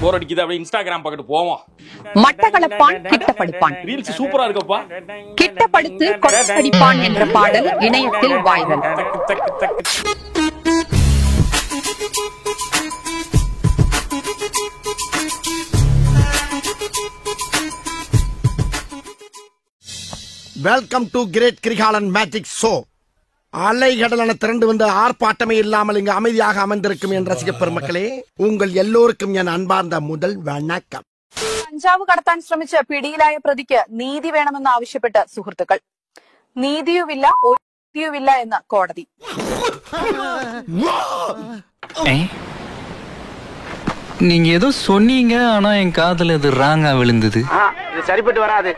போர் அடிக்குது, அப்படியே இன்ஸ்டாகிராம் பக்கத்து போவோம். மட்டக்களப்பான் கிட்ட படிப்பான், ரீல்ஸ் சூப்பரா இருக்குப்பா. கிட்ட படுத்து படிப்பான் என்ற பாடல் இணையத்தில் viral. Welcome to great Kirikalan magic show. அலைகடலான திரண்டு வந்து ஆர்ப்பாட்டமே இல்லாமல் இங்கு அமைதியாக அமர்ந்திருக்கும் என் ரசிக பெருமக்களே, உங்கள் எல்லோருக்கும் என் அன்பார்ந்த முதல் വണക്കം. കഞ്ചാവ് കടത്താൻ ശ്രമിച്ച പിടിയിലായ പ്രതിക്ക് നീതി വേണമെന്ന് ആവശ്യപ്പെട്ട് സുഹൃത്തുക്കൾ. നീതിയുമില്ല ഒഴിയുമില്ല എന്ന് കോടതി. நீங்க ஏதோ சொன்னீங்க, ஆனா என் காதுல இது ராங்கா விழுந்தது. இது சரிப்பட்டு வராது.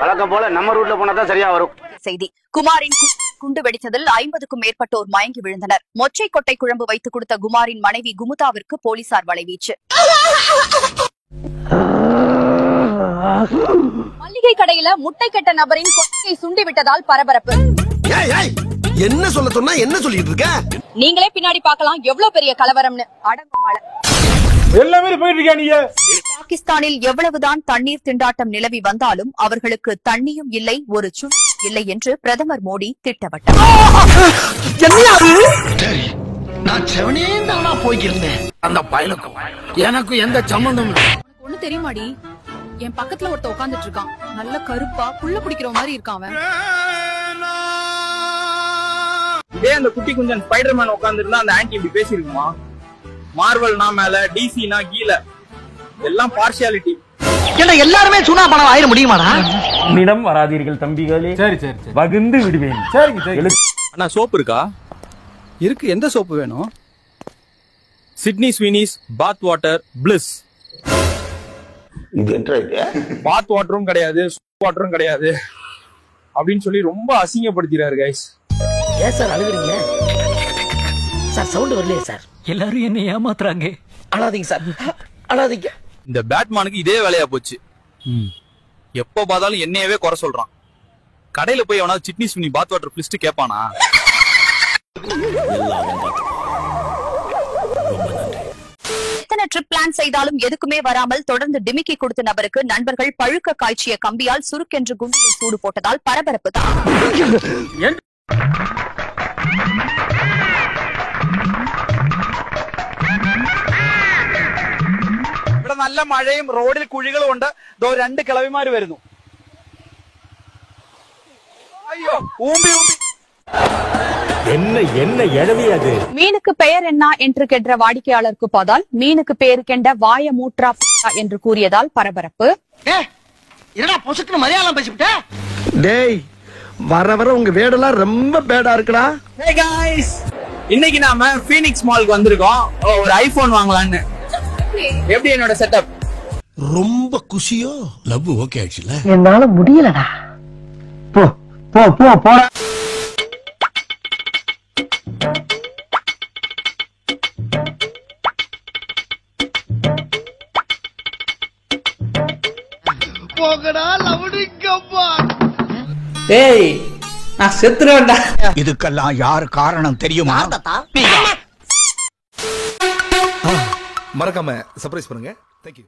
வழக்கம் போல நம்ம ரூட்ல போனாதான் சரியா வரும். செய்தி: குமாரின் குண்டு வெடித்ததில் 50க்கும் மேற்பட்டோர் மயங்கி விழுந்தனர். மொச்சை கொட்டை குழம்பு வைத்துக் கொடுத்த குமாரின் மனைவி குமுதாவிற்கு போலீசார் வலைவீச்சு. மல்லிகை கடையில முட்டை கெட்ட நபரின் கொட்டையை சுண்டி விட்டதால் பரபரப்பு. என்ன சொல்ல சொன்னா என்ன சொல்லிட்டு இருக்க? நீங்களே பின்னாடி பார்க்கலாம் எவ்வளவு பெரிய கலவரம்னு. அடங்குமாள எல்லாமே போயிட்டு இருக்கா நீங்க. பாகிஸ்தானில் எவ்வளவுதான் தண்ணீர் திண்டாட்டம் நிலவி வந்தாலும் அவர்களுக்கு தண்ணியும் இல்லை, ஒரு சுழலும் இல்லை என்று பிரதமர் மோடி திட்டவட்டார். அந்த பயலுக்கும் எனக்கு எந்த சம்பந்தம் இல்லை. ஒண்ணு தெரியுமாடி, என் பக்கத்துல ஒருத்த உட்காந்துட்டு இருக்கான். நல்ல கருப்பா புள்ள பிடிக்கிற மாதிரி இருக்கான் அவன். இதே அந்த குட்டி குஞ்சன் ஸ்பைடர்மேன் உட்கார்ந்து இருந்தா அந்த ஆன்டி இப்படி பேசிருக்குமா? மார்வல்னா மேல, டிசினா கீழ, எல்லாம் பார்ஷியாலிட்டி. எல்லாருமே சுனா பணம் ஆயிர முடியுமாடா? என்னிடம் வராதீர்கள் தம்பிகளே. சரி சரி சரி, வகுந்து விடுவேன். சரிங்க சரி. அண்ணா சோப்பு இருக்கா? இருக்கு. எந்த சோப்பு வேணும்? சிட்னி ஸ்வீனிஸ் பாத் வாட்டர் பிளிஸ். இது என்ன? பாத் வாட்டரும் கிடையாது, சோப் வாட்டரும் கிடையாது அப்படின்னு சொல்லி ரொம்ப அசிங்கப்படுத்திறாரு கைஸ். ஏன் சார் அழுகுறீங்க சார்? சவுண்ட் வரலையே சார். எல்லாரும் என்ன ஏமாத்துறாங்க. அழாதீங்க சார், அழாதீங்க. இந்த பேட்மேனுக்கு இதே வேலையா போச்சு. எப்ப பார்த்தாலும் என்னையவே குறை சொல்றான். கடையில போய் அவனா சிட்னி ஸ்வீனி பாத் வாட்டர் பிளிஸ்ட் கேட்பானா? எத்தனை ட்ரிப் பிளான் செய்தாலும் எதுக்குமே வராமல் தொடர்ந்து டிமிக்கி கொடுத்த நபருக்கு நண்பர்கள் பழுக்க காய்ச்சிய கம்பியால் சுருக்கென்று குண்டியில் சூடு போட்டதால் பரபரப்பு தான். ഇവിടെ നല്ല മഴയും റോഡിൽ കുഴികളും ഉണ്ട്. രണ്ട് കിളവിമാര് വരുന്നു. അയ്യോ, ഊമ്പി ഊമ്പി. என்ன எழவியாது. மீனுக்கு பெயர் என்ன என்று கேட்ட வாடிக்கையாளருக்கு பாதால் மீனுக்கு பேரு கெண்ட வாய மூற்றா என்று கூறியதால் பரபரப்பு. என்னடா பொசுக்கு மலையாளம் பேசிவிட்ட? டேய், வர வர உங்க வேடெல்லாம் ரொம்ப பேடா இருக்குடா. Hey guys, இன்னைக்கு நாம ஃபீனிக்ஸ் மாலுக்கு வந்திருக்கோம் ஒரு ஐபோன் வாங்கலாம்னு. எப்படி என்னோட செட்டப்? ரொம்ப குஷியோ? லவ் ஓகே ஆச்சுல? என்னால முடியலடா. போ போ போ போடா. போகடா லவுடிங்கப்பா. டேய், நான் செத்துறேன்டா. இதுக்கெல்லாம் யார் காரணம் தெரியுமா? மறக்காம சர்ப்ரைஸ் பண்ணுங்க. Thank you.